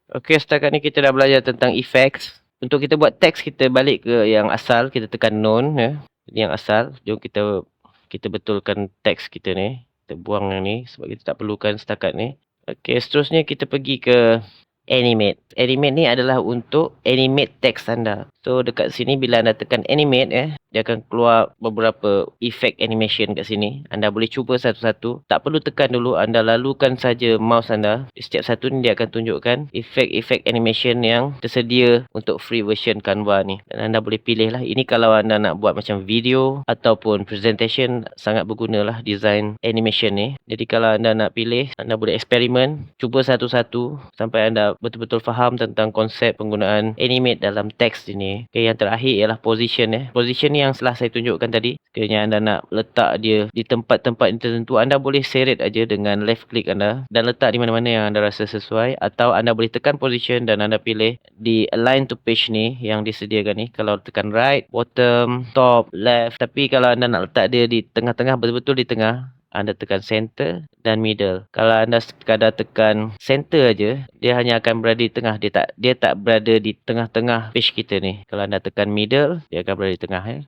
Okey, setakat ni kita dah belajar tentang effects. Untuk kita buat teks, kita balik ke yang asal, kita tekan known ya. Ini yang asal. Jom kita betulkan teks kita ni. Kita buang yang ni sebab kita tak perlukan setakat ni. Okey, seterusnya kita pergi ke animate. Animate ni adalah untuk animate teks anda. So dekat sini bila anda tekan animate dia akan keluar beberapa efek animation kat sini. Anda boleh cuba satu-satu. Tak perlu tekan dulu, anda lalukan saja mouse anda. Setiap satu ni dia akan tunjukkan efek-efek animation yang tersedia untuk free version Canva ni. Dan anda boleh pilih lah. Ini kalau anda nak buat macam video ataupun presentation, sangat bergunalah design animation ni. Jadi kalau anda nak pilih, anda boleh eksperimen, cuba satu-satu sampai anda betul-betul faham tentang konsep penggunaan animate dalam teks ini. Okay, yang terakhir ialah position Position ni yang telah saya tunjukkan tadi. Sekiranya anda nak letak dia di tempat-tempat tertentu, anda boleh seret aja dengan left click anda dan letak di mana-mana yang anda rasa sesuai, atau anda boleh tekan position dan anda pilih di align to page ni yang disediakan ni. Kalau tekan right, bottom, top, left. Tapi kalau anda nak letak dia di tengah-tengah, betul-betul di tengah, anda tekan center dan middle. Kalau anda sekadar tekan center aja, dia hanya akan berada di tengah. Dia tak berada di tengah-tengah page kita ni. Kalau anda tekan middle, dia akan berada di tengah